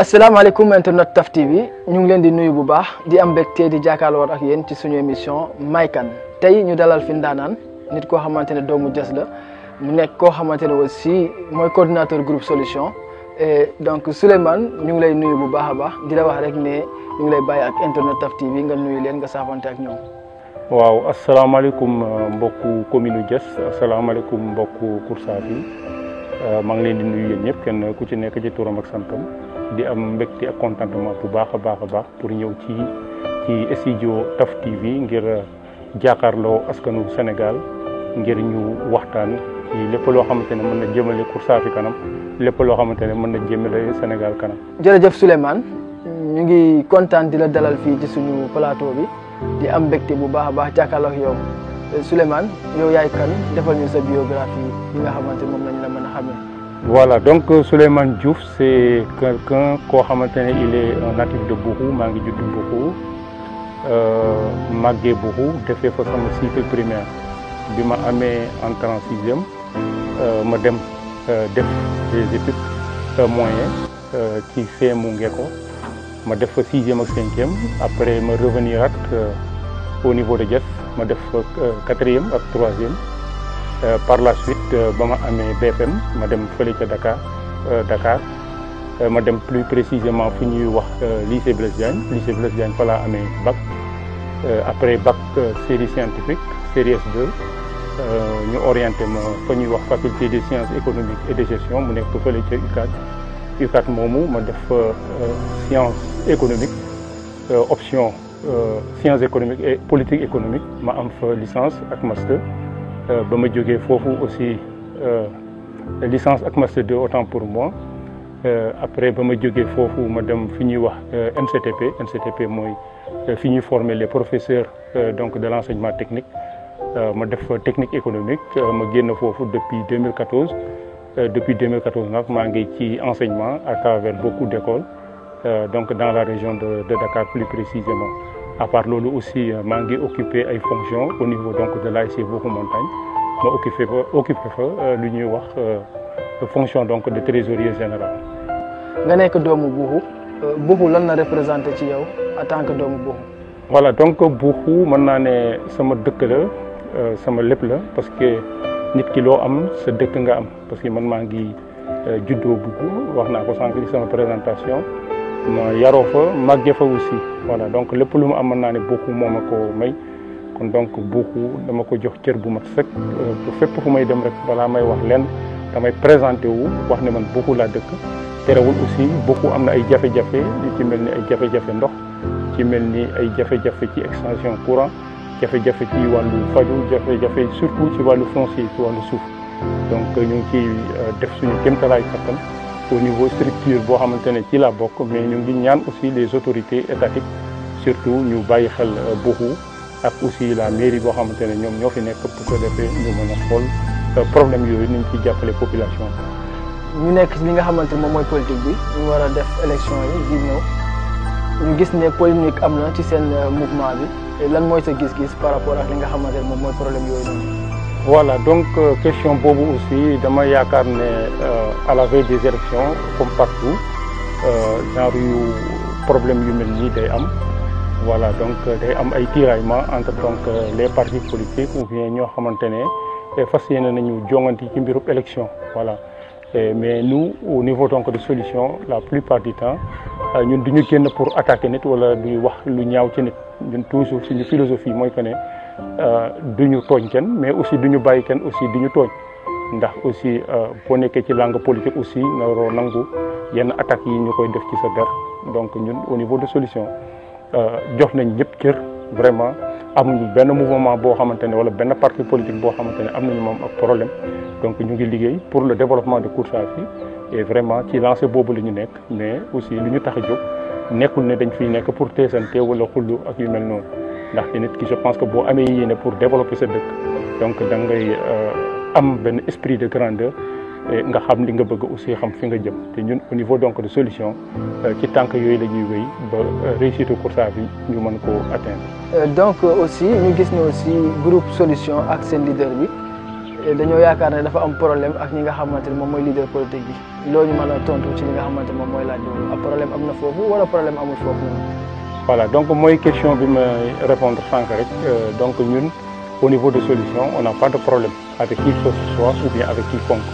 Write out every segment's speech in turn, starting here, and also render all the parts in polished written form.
asalaamaaleykum internet Taf TV ñu ngi leen di nuyu bu baax di am mbégte di jàkkaarloo ak yéen ci suñu émission May Kan tey ñu dalal fi ndaanaan nit koo xamante ne doomu Diass la mu nekk koo xamante ne aussi mooy coordinateur groupe solution et donc Souleymane ñu ngi lay nuyu bu baax a baax di la wax rek ne ñu ngi lay bàyyi ak internet Taf TV nga nuyu leen nga saafante ak ñoom. waaw asalaamaaleykum mbokku commune Diass asalaamaaleykum mbokku Koursaafi maa ngi leen di nuyu yéen ñëpp kenn ku ci nekk ci turam ak santam di am mbégte ak contentement bu baax a baax pour ñëw ci studio Taf TV ngir jàkkaarloo askanu Sénégal ngir ñu waxtaan ci lépp loo xamante ne mën na jëmale Koursaafi kanam lépp loo xamante ne mën na jëmale Sénégal kanam. jërëjëf Souleymane ñu ngi kontaan di la dalal fii ci suñu plateau bi di am mbégte bu baax a baax jàkkaarloo ak yow Souleymane yow yaay kan defal ñu sa biographie yi nga xamante moom lañ la mën a xamee. Voilà, donc Souleymane Diouf, c'est quelqu'un qui il est un natif de Bourou, maa ngi judd Bourou, màggee Bourou, defee fa sama cycle primaire bi ma amee entrée en sixième ma dem def des études moyennes ci CMU Ngeko ma def fa sixième ak cinquième après ma revenir au niveau de Diass ma def fa quatrième ak troisième. Par la suite ba ma amee BFM ma dem fële ca Dakar ma dem plus précisément fu ñuy wax lycée Blaise Diagne fa laa amee bac après bac série scientifique série S2 ñu orienté ma fa ñuy wax faculté des sciences économiques et de gestion mu nekk fële ca UCAD moomu ma def sciences économiques option sciences économiques et politique économique ma am fa licence ak master. ba ma jógee foofu aussi licence ak master 2 autant pour moi après ba ma jógee foofu ma dem fi ñuy wax NCTP mooy fi ñuy former les professeurs donc de l'enseignement technique ma def technique économique ma génn foofu depuis 2014 nag maa ngi ci enseignement à travers beaucoup d'écoles donc dans la région de Dakar plus précisément. À part loolu aussi maa ngi occupé ay fonctions au niveau donc de l'ASC Bourou Montagne ma occupé fa lu ñuy wax fonction donc de trésorier général. nga nekk doomu Bourou lan la représenté ci yow en tant que doomu Bourou. voilà donc Bourou mën naa ne sama dëkk la sama lépp la parce que nit ki loo am sa dëkk nga am parce que man maa ngi juddoo Bourou wax naa ko sànq ci sama présentation. ma yaroo fa màggee fa aussi voilà donc lépp lu mu am mën naa ne Bourou moo ma ko may kon donc Bourou dama ko jox cër bu mat sëkk fépp fu may dem rek balaa may wax leen damay présenté wu wax ne man Bourou laa dëkk terewul aussi Bourou am na ay jafe-jafe li ci mel ni ay jafe-jafe ndox ci mel ni ay jafe-jafe ci extension courant jafe-jafe ci wàllu faju jafe-jafe surtout ci wàllu foncier ci wàllu suuf donc ñu ngi ciy def suñu kéemtalaay kattan au niveau structure boo xamante ne ci la bokk mais ñu ngi ñaan aussi les autorités étatiques surtout ñu bàyyi xel Bourou ak aussi la mairie boo xamante ne ñoom ñoo fi nekk pour que defee ñu mën a xool problème yooyu ni ñu ciy jàppale population bi. ñu nekk li nga xamante ne moom mooy politique bi ñu war a def élection yi di ñëw ñu gis ne polémique am na ci seen mouvement bi lan mooy sa gis-gis par rapport ak li nga xamante ne moom mooy problème yooyu noonu. Voilà, donc question boobu aussi dama yaakaar ne à la veille des élections comme partout genre yu problème yu mel nii day am voilà donc day am ay tiraillement entre donc les partis politiques ou bien ñoo xamante ne fas yéene nañu jonganti ci mbirub élection voilà mais nous au niveau donc de solution la plupart du temps ñun duñu génn pour attaquer nit wala duy wax lu ñaaw ci nit ñun toujours suñu philosophie mooy que ne duñu tooñ kenn mais aussi duñu bàyyi kenn aussi duñu tooñ ndax aussi boo nekkee ci langue politique aussi naroo nangu yenn attaques yi ñu koy def ci sa der donc ñun au niveau de solution jox nañ ñëpp cër vraiment amuñu benn mouvement boo xamante ne wala benn parti politique boo xamante ne am nañu moom ak problème donc ñu ngi liggéey pour le développement de Koursaafi et vraiment ci lancé boobu la ñu nekk mais aussi lu ñu tax a jóg nekkul ne dañ fiy nekk pour teesante wala xullu ak yu mel noonu ndaxte nit ki je pense que boo amee yéene pour développer sa dëkk donc da ngay am benn esprit de grandeur nga xam li nga bëgg aussi xam fi nga jëm te ñun au niveau donc de solution ci tànk yooyu la ñuy wéy ba réussite Koursaafi ñu mën koo atteindre. donc aussi ñu gis ne aussi groupe solution ak seen leader bi dañoo yaakaar ne dafa am problème ak ñi nga xamante ne moom mooy leader politique bi loolu ñu mën a tontu ci li nga xamante ne moom mooy laaj boobu ak problème am na foofu wala problème amul foofu noonu. Voilà, donc mooy question bi ma répondre sànq rek donc ñun au niveau de solution on n'a pas de problème avec qui que ce soit ou bien avec quiconque.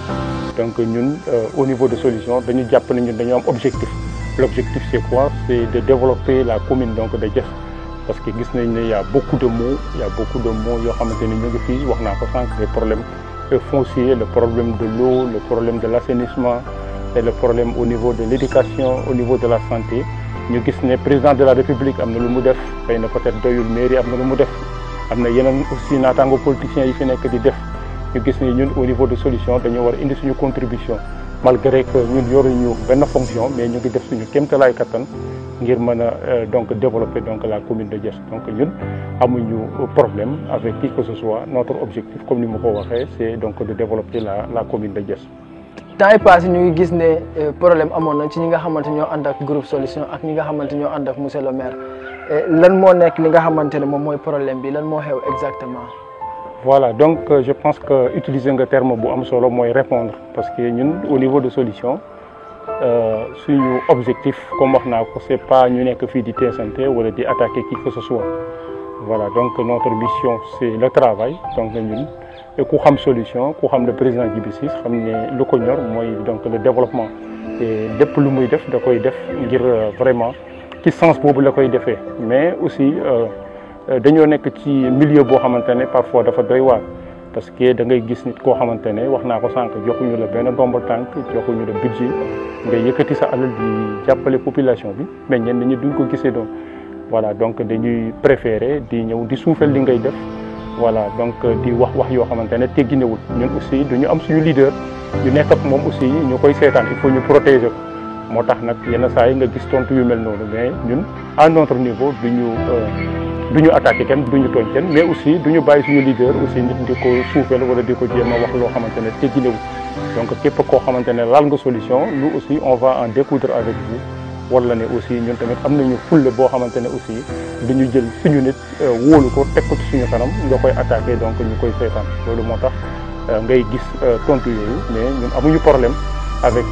Donc ñun au niveau de solution dañu jàpp ne ñun dañoo am objectif. L'objectif c'est quoi? C'est de développer la commune donc de Diass parce que gis nañ ne y a beaucoup de mots yoo xamante ni ñu ngi fii wax naa ko sànq les problèmes fonciers, le problème de l'eau, le problème de l'assainissement et le problème au niveau de l'éducation, au niveau de la santé. ñu gis ne président de la république am na lu mu def xëy na peut-être doyul mairie am na lu mu def am na yeneen aussi naataango politiciens yi fi nekk di def ñu gis ne ñun au niveau de solution dañoo war a indi suñu contribution malgré que ñun yoruñu benn fonction mais ñu ngi def suñu kéemtalaay kattan ngir mën a donc développer donc la commune de Diass donc ñun amuñu problème avec qui que ce soit notre objectif comme ni ma ko waxee c'est donc de développer la commune de Diass. temps yi passé ñu ngi gis ne problème amoon na ci ñi nga xamante ñoo ànd ak groupe solution ak ñi nga xamante ñoo ànd ak monsieur le maire lan moo nekk li nga xamante ne moom mooy problème bi lan moo xew exactement. Voilà donc je pense que utiliser nga terme bu am solo mooy répondre parce que ñun au niveau de solution suñu objectif comme wax naa ko c'est pas ñu nekk fii di teesante wala di attaquer qui que ce soit voilà donc notre mission c'est le travail donc ñun. ku xam solution ku xam le président Djiby Ciss xam ne lu ko ñor mooy donc le développement et lépp lu muy def da koy def ngir vraiment ci sens boobu la koy defee mais aussi dañoo nekk ci milieu boo xamante ne parfois dafa doy waar parce que da ngay gis nit koo xamante ne wax naa ko sànq joxuñu la benn ndombo tànk joxuñu la budget nga yëkkati sa alal di jàppale population bi mais ñenn ñi duñ ko gisee doon voilà donc dañuy préférer di ñëw di suufel li ngay def. Voilà donc di wax yoo xamante ne tegginewul ñun aussi duñu am suñu leader ñu nekk ak moom aussi ñu koy seetaan il faut ñu protéger ko moo tax nag yenn saa yi nga gis tontu yu mel noonu mais ñun à notre niveau duñu attaquer kenn duñu tooñ kenn mais aussi duñu bàyyi suñu leader aussi nit di ko suufeel wala di ko jéem a wax loo xamante ne tegginewul donc képp koo xamante ne laal nga solution nous aussi on va en découdre avec vous. wala ne aussi ñun tamit am nañu fulle boo xamante ne aussi duñu jël suñu nit wóolu ko teg ko ci suñu kanam nga koy attaquer donc ñu koy seetaan loolu moo tax ngay gis tontu yooyu mais ñun amuñu problème avec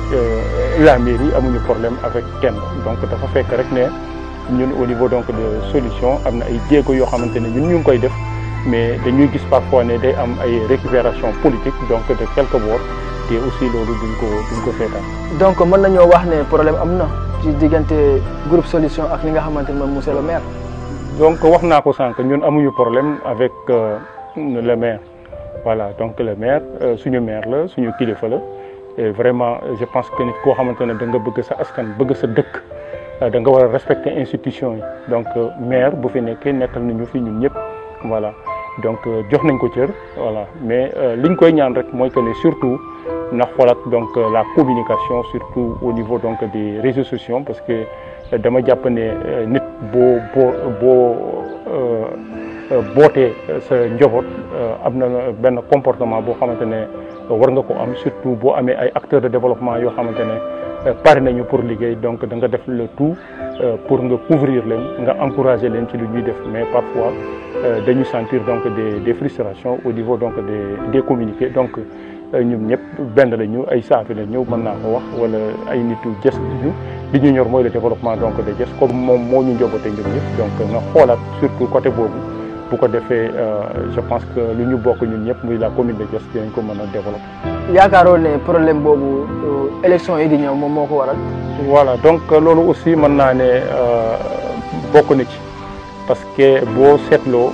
la mairie amuñu problème avec kenn donc dafa fekk rek ne ñun au niveau donc de solution am na ay jéego yoo xamante ne ñun ñu ngi koy def mais dañuy gis parfois ne day am ay récupération politique donc de quelque bord te aussi loolu duñ ko seetaan. donc mën nañoo wax ne problème am na. ci diggante groupe solution ak li nga xamante ne moom monsieur le maire. donc wax naa ko sànq ñun amuñu problème avec le maire voilà donc le maire suñu maire la suñu kilifa la et vraiment je pense que nit koo xamante ne da nga bëgg sa askan bëgg sa dëkk da nga war a respecter institution yi donc maire bu fi nekkee nekkal nañu fi ñun ñëpp voilà donc jox nañ ko cër voilà mais liñ koy ñaan rek mooy que ne surtout. na xoolaat donc la communication surtout au niveau donc des réseaux sociaux parce que dama jàpp ne nit boo bootee sa njaboot am na benn comportement boo xamante ne war nga ko am surtout boo amee ay acteurs de développement yoo xamante ne pare nañu pour liggéey donc da nga def le tout pour nga couvrir leen nga encourager leen ci lu ñuy def mais parfois dañu sentir donc des frustrations au niveau donc des communiqués donc ñun ñëpp benn lañu ay saafi la ñëw mën naa ko wax wala ay nitu Diass lañu li ñu ñor mooy le développement donc de Diass comme moom moo ñu njoboote ñun ñëpp donc nga xoolaat surtout côté boobu bu ko defee je pense que lu ñu bokk ñun ñëpp muy la commune de Diass dinañ ko mën a développer. yaakaaroon ne problème boobu élection yi di ñëw moom moo ko waral. voilà donc loolu aussi mën naa ne bokk na ci parce que boo seetloo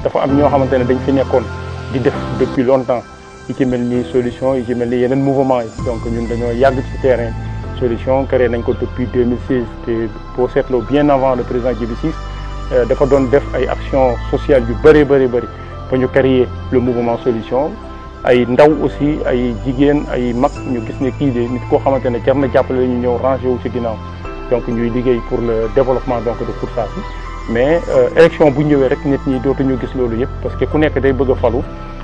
dafa am ñoo xamante ne dañ fi nekkoon di def depuis longtemps. yi ci mel ni solution yi ci mel ni yeneen mouvement yi donc ñun dañoo yàgg ci terrain solution créé nañ ko depuis 2016 te boo seetloo bien avant le président Djiby Ciss dafa doon def ay actions sociales yu bëri ba ñu créer le mouvement solution ay ndaw aussi ay jigéen ay mag ñu gis ne kii de nit koo xamante ne jar na jàppale ñu ñëw rangé wu ci ginnaaw donc ñuy liggéey pour le développement donc de Koursaafi mais élection bu ñëwee rek nit ñi dootuñu gis loolu yëpp parce que ku nekk day bëgg a falu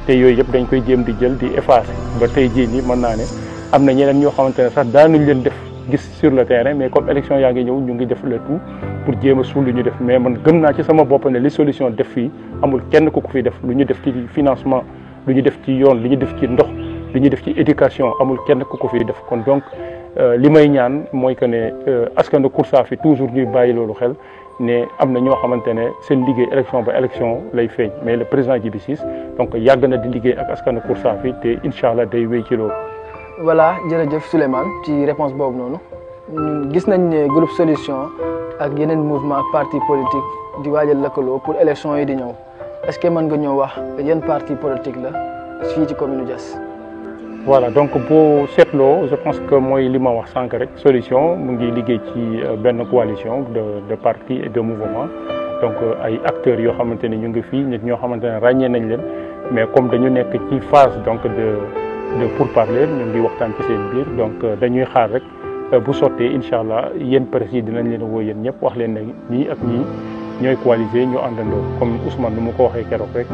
te yooyu yëpp dañ koy jéem di jël di effacer ba tey jii nii mën naa ne am na ñeneen ñoo xamante ne sax daanuñ leen def gis sur le terrain mais comme élection yaa ngi ñëw ñu ngi def le tout pour jéem a suul lu ñu def mais man gëm naa ci sama bopp ne li solution def fii amul kenn ku ko fi def lu ñu def ci financement lu ñu def ci yoon li ñu def ci ndox li ñu def ci éducation amul kenn ku ko fiy def kon donc li may ñaan mooy que ne askanu Koursaafi toujours ñuy bàyyi loolu xel ne am na ñoo xamante ne seen liggéey élection ba élection lay feeñ mais le président Djiby Ciss donc yàgg na di liggéey ak askanu Koursaafi te incha allah day wéy ci loolu. voilà jërëjëf Souleymane ci réponse boobu noonu ñun gis nañ ne groupe solution ak yeneen mouvement ak parti politique di waajal lëkkaloo pour élection yi di ñëw est-ce que mën nga ñëw wax yan parti politique la fii ci commune Diass. voilà donc boo seetloo je pense que mooy li ma wax sànq rek solution mu ngi liggéey ci benn coalition de partis et de mouvements donc ay acteurs yoo xamante ni ñu ngi fii nit ñoo xamante ne ràññee nañ leen mais comme dañu nekk ci phase donc de pourparler ñu ngi waxtaan ci seen biir donc dañuy xaar rek bu sottee incha allah yéen presse yi dinañ leen woo yéen ñëpp wax leen ne ñii ak ñii ñooy coaliser ñu àndandoo comme Ousmane nu mu ko waxee keroog rek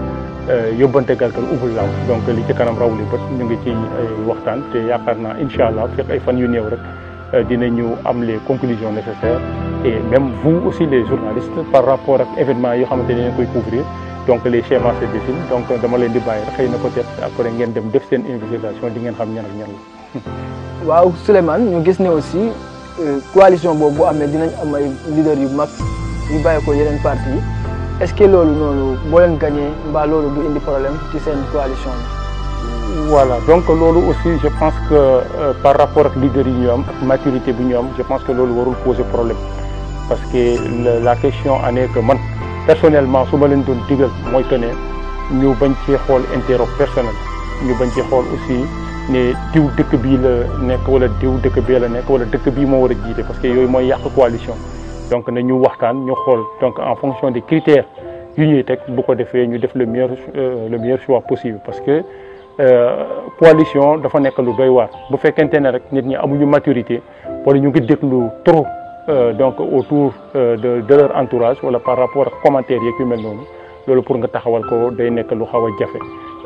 yóbbante galgal ubul laaw donc li ci kanam raw li bët ñu ngi ci ay waxtaan te yaakaar naa incha allah fekk ay fan yu néew rek dinañu am les conclusions nécessaires et même vous aussi les journalistes par rapport ak événements yoo xamante ne ngeen koy couvrir donc les schémas se dessinent donc dama leen di bàyyi rek xëy na peut-être après ngeen dem def seen investigation di ngeen xam ñan ak ñan la. waaw Souleymane ñu gis ne aussi coalition boobu bu amee dinañ am ay leaders yu mag yu bàyyi ko yeneen parti yi est-ce que loolu noonu boo leen gagné mbaa loolu du indi problème ci seen coalition bi. voilà donc loolu aussi je pense que par rapport ak leaders yi ñu am ak maturité bi ñu am je pense que loolu warul poser problème parce que la question en est que man personnellement su ma leen doon digal mooy que ne ñu bañ cee xool intérêt personnel ñu bañ cee xool aussi ne diw dëkk bii la nekk wala diw dëkk bee la nekk wala dëkk bii moo war a jiite parce que yooyu mooy yàq coalition donc na ñu waxtaan ñu xool donc en fonction des critères yu ñuy teg bu ko defee ñu def le meilleur choix possible parce que coalition dafa nekk lu doy waar bu fekkente ne rek nit ñi amuñu maturité wala ñu ngi déglu trop donc autour de leur entourage wala par rapport ak commentaires yeeg yu mel noonu loolu pour nga taxawal ko day nekk lu xaw a jafe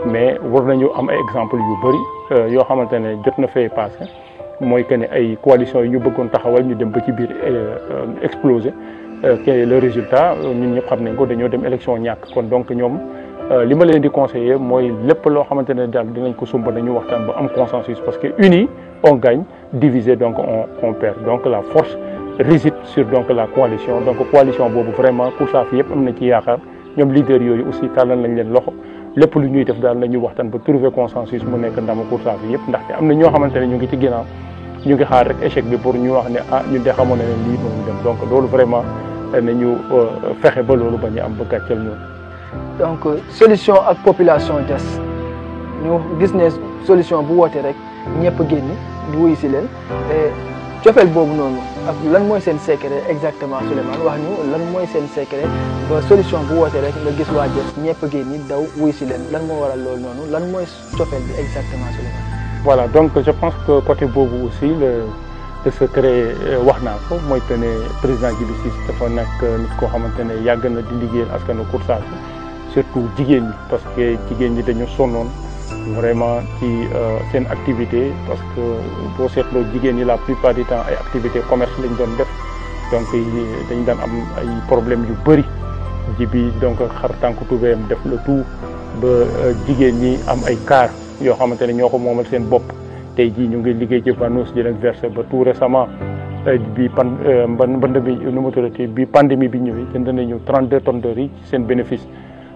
mais war nañu am ay exemple yu bëri yoo xamante ne jot na fee passé mooy que ne ay coalition yi ñu bëggoon taxawal ñu dem ba ci biir explosé le résultat ñun ñëpp xam nañ ko dañoo dem élection ñàkk kon donc ñoom li ma leen di conseiller mooy lépp loo xamante ne daal dinañ ko sumba dañu waxtaan ba am consensus parce que unis on gagne divisé donc on perd donc la force réside sur donc la coalition donc coalition boobu vraiment Koursaafi yëpp am na ci yaakaar ñoom leaders yooyu aussi tàllal nañ leen loxo lépp lu ñuy def daal nañu waxtaan ba trouver consensus mu nekk ndama Koursaafi yëpp ndaxte am na ñoo xamante ne ñu ngi ci ginnaaw ñu ngi xaar rek échec bi pour ñu wax ne ah ñun de xamoon na ne lii doon dem donc loolu vraiment nañu fexe ba loolu ba ñu am ba gàcceel ñoom. donc solution ak population Diass ñu gis ne solution bu wootee rek ñëpp génn du wuyu si leen cofeel boobu noonu ak lan mooy seen secret exactement Souleymane wax ñu lan mooy seen secret ba solution bu wootee rek nga gis waa Diass ñëpp génn daw wuyu si leen lan moo waral loolu noonu lan mooy cofeel bi exactement Souleymane. voilà donc je pense que côté boobu aussi le secret wax naa ko mooy que ne président Djiby Ciss dafa nekk nit koo xamante ne yàgg na di liggéeyal askanu Koursaafi surtout jigéen ñi parce que jigéen ñi dañu sonnoon vraiment ci seen activité parce que boo seetloo jigéen ñi la plupart du temps ay activité commerce lañ doon def donc dañ daan am ay problème yu bëri Djiby donc xar tànk tubéyam def le tout ba jigéen ñi am ay car yoo xamante ne ñoo ko moomal seen bopp tey jii ñu ngi liggéey ci Vanos di leen verser ba tout récemment bi mbënd bi nu mu tuddati bi pandémie bi ñëwee jënd nañu 32 tonnes de riz seen bénéfice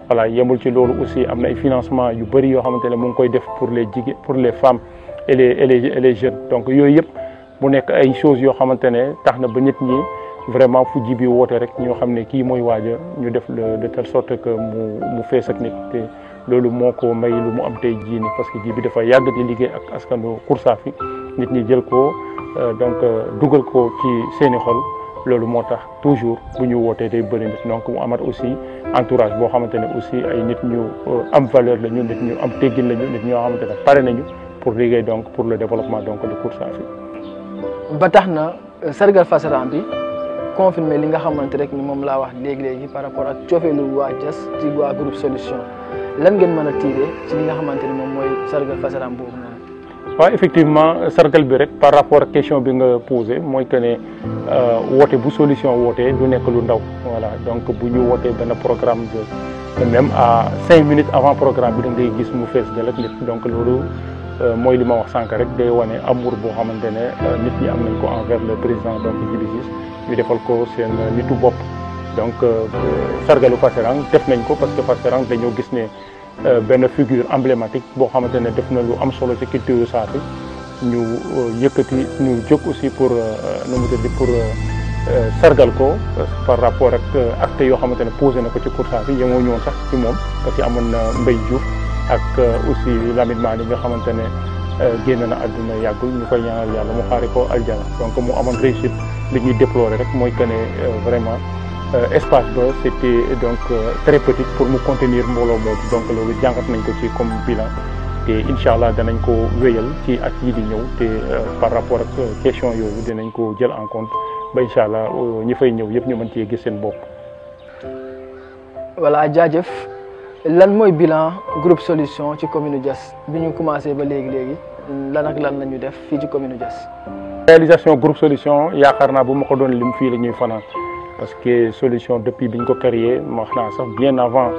voilà yemul ci loolu aussi am na ay financement yu bëri yoo xamante ne mu ngi koy def pour les jigéen pour les femmes et les jeunes donc yooyu yëpp mu nekk ay choses yoo xamante ne tax na ba nit ñi vraiment fu Djiby woote rek ñoo xam ne kii mooy waaja ñu def de telle sorte que mu fees ak nit te loolu moo ko may lu mu am tey jii nii parce que Djiby dafa yàgg di liggéey ak askanu Koursaafi nit ñi jël ko donc dugal ko ci seeni xol loolu moo tax toujours bu ñu wootee day bëri nit donc mu amat aussi entourage boo xamante ne aussi ay nit ñu am valeur la ñu nit ñu am teggin la ñu nit ñoo xamante ne pare nañu pour liggéey donc pour le développement donc de Koursaafi. ba tax na sargal Fassara bi confirmé li nga xamante rek ni moom laa wax léegi par rapport ak cofeelu waa Diass ci waa groupe solution lan ngeen mën a tirer ci li nga xamante ni moom mooy sargal Fassara boobu noonu. waaw effectivement sargal bi rek par rapport ak question bi nga posé mooy que ne woote bu solution wootee du nekk lu ndaw voilà donc bu ñu wootee benn programme de même à 5 minutes avant programme bi da ngay gis mu fees dal ak nit donc loolu mooy li ma wax sànq rek day wane amour boo xamante ne nit ñi am nañ ko envers le président donc Djibi Ciss ñu defal ko seen nitu bopp donc sargalu Fass Ferang def nañ ko parce que Fass Ferang dañoo gis ne benn figure emblématique boo xamante ne def na lu am solo ci culture Safi ñu yëkkati ñu jóg aussi pour nu mu tudd pour sargal ko par rapport ak acte yoo xamante ne posé na ko ci cour Safi yemoo ñëwoon sax ci moom parce que amoon na Mbaye Diouf ak aussi Lamine Mani nga xamante ne génn na àdduna yàggul ñu koy ñaanal yàlla mu xaari ko aljana donc mu amoon réussite li ñuy déplorer rek mooy que ne vraiment espace ba c'était donc très petit pour mu contenir mbooloo moomu donc loolu jàngat nañ ko ci comme bilan te incha allah danañ ko wéyal ci at yi di ñëw te par rapport ak question yooyu dinañ ko jël en compte ba incha allah ñi fay ñëw yëpp ñu mën cee gis seen bopp. voilà jaajëf lan mooy bilan groupe solution ci commune Diass bi ñu commencé ba léegi lan ak lan la ñu def fii ci commune Diass. réalisation groupe solution yaakaar naa bu ma ko doon lim fii la ñuy fanaan parce que solution depuis bi ñu ko créé wax naa sax bien avant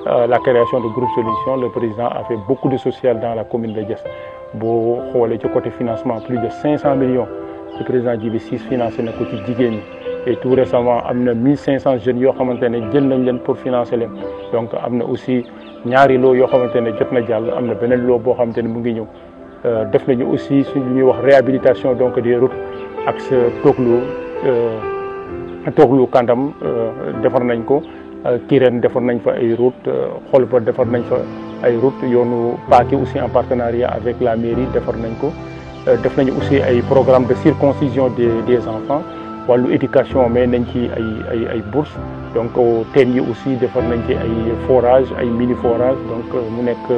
la création de groupe solution le président a fait beaucoup de social dans la commune de Diass boo xoolee ci côté financement plus de 500 millions le président Djibi Ciss financé na ko ci jigéen ñi et tout récemment am na 1500 jeunes yoo xamante ne jël nañ leen pour financer leen donc am na aussi ñaari loo yoo xamante ne jot na jàll am na beneen loo boo xamante ne mu ngi ñëw def nañu aussi suñu ñuy wax réhabilitation donc des routes ak sa Toglu Kandam defar nañ ko Kirène defar nañ fa ay route Xolba defar nañ fa ay route yoonu Paaki aussi en partenariat avec la mairie defar nañ ko def nañu aussi ay programme de circoncision des enfants wàllu éducation mais nañ ci ay bourses donc teen yi aussi defar nañ ci ay forage ay mini forage donc mu nekk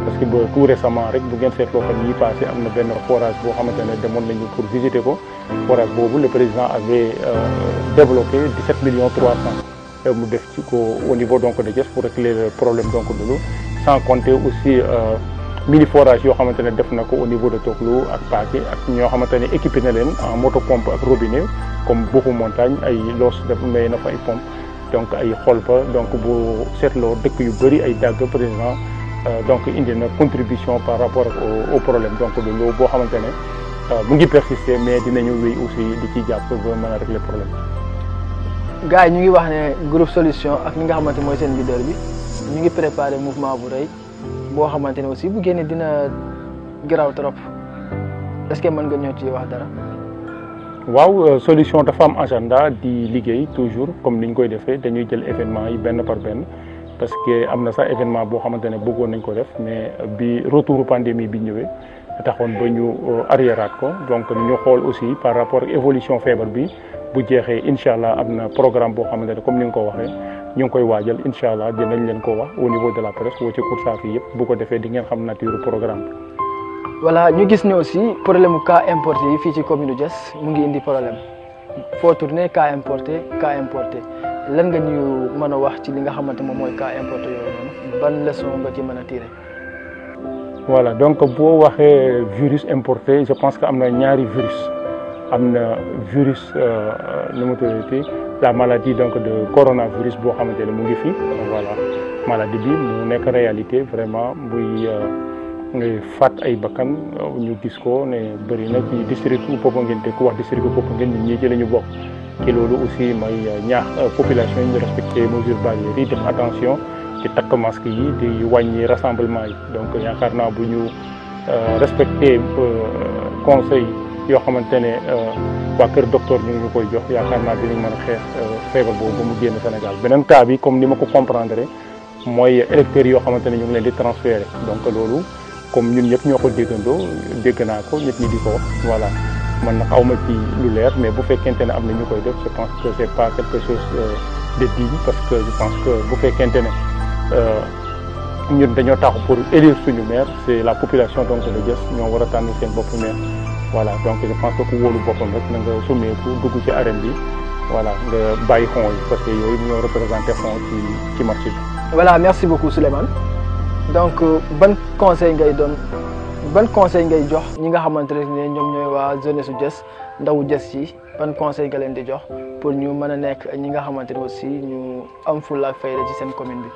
parce que ba tout récemment rek bu ngeen seetloo fan yii passé am na benn forage boo xamante ne demoon nañu pour visiter ko forage boobu le président avait développé 17 millions 300 mu def ci ko au niveau donc de Diass pour régler le problème donc de l'eau sans compter aussi mini forage yoo xamante ne def na ko au niveau de Toglu ak Paaki ak ñoo xamante ne équipé na leen en moto pompe ak robinet comme Boxu montagne ay loos def may na fa ay pompe donc ay Xolba donc bu seetloo dëkk yu bëri ay dàgg président donc indi na contribution par rapport au problème donc de l'eau boo xamante ne mu ngi persister mais dinañu wéy aussi di ci jàpp ba mën a régler problème. gars yi ñu ngi wax ne groupe solution ak ñi nga xamante mooy seen leader bi ñu ngi préparé mouvement bu rëy boo xamante ne aussi bu génnee dina garaaw trop est-ce que mën nga ñëw ci wax dara. waaw solution dafa am agenda di liggéey toujours comme ni ñu koy defee dañuy jël événement yi benn par benn. parce que am na sax événement boo xamante ne bëggoon nañ ko def mais bi retour pandémie bi ñëwee taxoon ba ñu arriéraat ko donc ñu xool aussi par rapport ak évolution feebar bi bu jeexee incha allah am na programme boo xamante ne comme ni nga ko waxee ñu ngi koy waajal incha allah dinañ leen ko wax au niveau de la presse woo ci cour Safi yëpp bu ko defee di ngeen xam nature programme bi. voilà ñu gis ne aussi problème mu cas importé yi fii ci commune Diass mu ngi indi problème foo tourné cas importé lan nga ñu mën a wax ci li nga xamante moom mooy cas importé yooyu noonu ban leçon nga ci mën a tiré. voilà donc boo waxee virus importé je pense que am na ñaari virus am na virus nu mu tuddati la maladie donc de coronavirus boo xamante ne mu ngi fi voilà maladie bi mu nekk réalité vraiment buy faat ay bakkan ñu gis ko ne bëri na ci district Popenguine te ku wax district Popenguine ñun ñii ci la ñu bokk. ci loolu aussi may ñaax population yi ñu respecté mesures barrières yi def attention ci takk masque yi di wàññi rassemblement yi donc yaakaar naa bu ñu respecté conseil yoo xamante ne waa kër docteur ñu ngi ñu koy jox yaakaar naa dinañ mën a xeex feebar boobu ba mu génn Sénégal beneen cas bi comme ni ma ko comprendre mooy électeurs yoo xamante ne ñu ngi leen di transféré donc loolu comme ñun ñëpp ñoo ko déggandoo dégg naa ko nit ñi di ko wax voilà. man nag awma ci lu leer mais bu fekkente ne am na ñu koy def je pense que c'est pas quelque chose de digne parce que je pense que bu fekkente ne ñun dañoo taxu pour élire suñu maire c'est la population donc de Diass ñoo war a tànn seen bopp maire voilà donc je pense que ku wóolu boppam rek na nga summeeku dugg ci arène bi voilà nga bàyyi fonds yi parce que yooyu ñoo représenté fonds ci marché bi. voilà merci beaucoup Souleymane donc ban conseil ngay doon ban conseil ngay jox ñi nga xamante ne ñoom ñooy waa jeunesse su Diass ndawu Diass yi ban conseil nga leen di jox pour ñu mën a nekk ñi nga xamante ne aussi ñu am fulla ak fayda ci seen commune bi.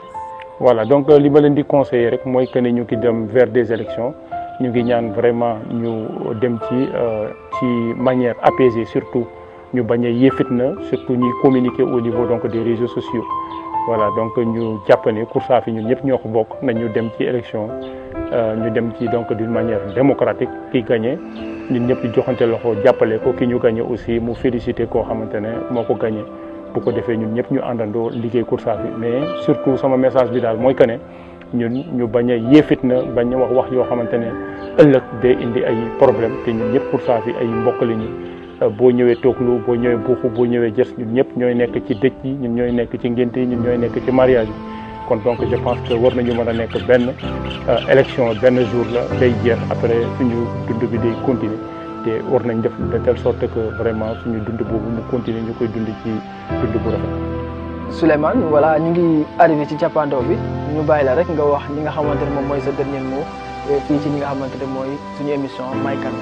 voilà donc li ma leen di conseiller rek mooy que ne ñu ngi dem vers des élections ñu ngi ñaan vraiment ñu dem ci manière apaisée surtout ñu bañ a yéefitna surtout ñuy communiquer au niveau donc des réseaux sociaux. voilà donc ñu jàpp ne Koursaafi ñun ñëpp ñoo ko bokk nañu dem ci élection ñu dem ci donc d'une manière démocratique ki gagné ñun ñëpp di joxante loxo jàppale ko ki ñu gagné aussi mu félicité koo xamante ne moo ko gagné bu ko defee ñun ñëpp ñu àndandoo liggéey Koursaafi mais surtout sama message bi daal mooy que ne ñun ñu bañ a yéefit na bañ a wax yoo xamante ne ëllëg day indi ay problème te ñun ñëpp Koursaafi ay mbokk la ñu boo ñëwee Toklu boo ñëwee Buuxu boo ñëwee Diass ñun ñëpp ñooy nekk ci dëj yi ñun ñooy nekk ci ngénte yi ñun ñooy nekk ci mariage yi kon donc je pense que war nañu mën a nekk benn élection benn jour la day jeex après suñu dund bi day continuer te war nañ def de telle sorte que vraiment suñu dund boobu mu continuer ñu koy dund ci dund bu rafet. Souleymane voilà ñu ngi arrivé ci cappaandaw bi ñu bàyyi la rek nga wax ñi nga xamante ne moom mooy sa dernier mot fii ci ñi nga xamante ne mooy suñu émission May Kane.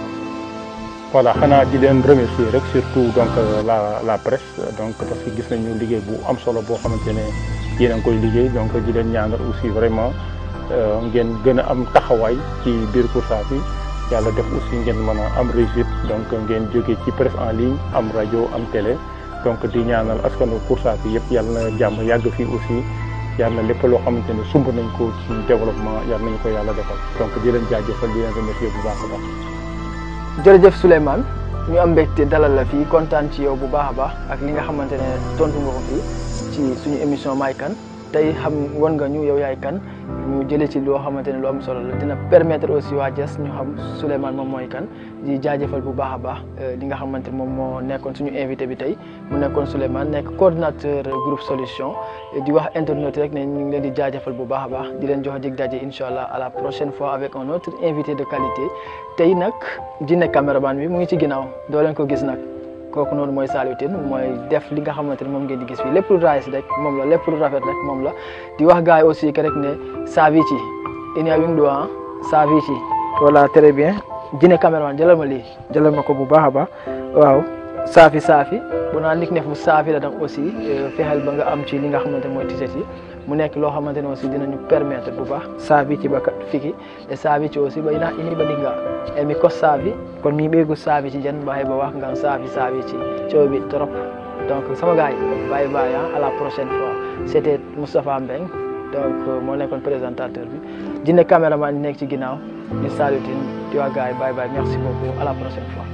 voilà xanaa di leen remercier rek surtout donc la presse donc parce que gis nañu liggéey bu am solo boo xamante ne yéen a ngi koy liggéey donc di leen ñaanal aussi vraiment ngeen gën a am taxawaay ci biir Koursaafi yàlla def aussi ngeen mën a am réussite donc ngeen jógee ci presse en ligne am rajo am télé donc di ñaanal askanu Koursaafi yëpp yàlla na jàmm yàgg fii aussi yàlla lépp loo xamante ne sumb nañ ko ci développement yàlla nañu ko yàlla defal donc di leen jaajëfal di leen remercier bu baax a baax. jërëjëf Souleymane ñu am mbégte dalal la fii kontaan ci yow bu baax a baax ak li nga xamante ne tontu nga ko fii ci suñu émission May Kane tey xam wan nga ñu yow yaay kan ñu jëlee ci loo xamante ne lu am solo la dina permettre aussi waa Diass ñu xam Souleymane moom mooy kan di jaajëfal bu baax a baax li nga xamante ne moom moo nekkoon suñu invité bi tey mu nekkoon Souleymane nekk coordinateur groupe solution di wax internet rek ne ñu ngi leen di jaajëfal bu baax a baax di leen jox dig daje incha allah à la prochaine fois avec un autre invité de qualité tey nag Jinne caméraman bi mu ngi ci ginnaaw doo leen ko gis nag kooku noonu mooy Saliou Tine mooy def li nga xamante ne moom ngeen di gis fii lépp lu raayis rek moom la lépp lu rafet rek moom la di wax gars yi aussi que rek ne Savici ina wing do ah Savici voilà très bien Jinne caméraman jëlal ma lii jëlal ma ko bu baax a baax waaw saafi bu naa nik ne fu saafi la tam aussi fexeel ba nga am ci li nga xamante ne mooy t-shirt yi mu nekk loo xamante ne aussi dinañu permettre bu baax Savici ba fiki e Savici aussi ba ina ini ba dinga e mi ko saafi kon mi ɓeygu Savici jen ba ba wax ngan Savici coobi trop donc sama gars yi bye bye à la prochaine fois c'était Moustapha Mbeng donc moo nekkoon présentateur bi Jinne caméraman yi nekk ci ginnaaw di Saliou Tine di wax gars yi bye bye merci beaucoup à la prochaine fois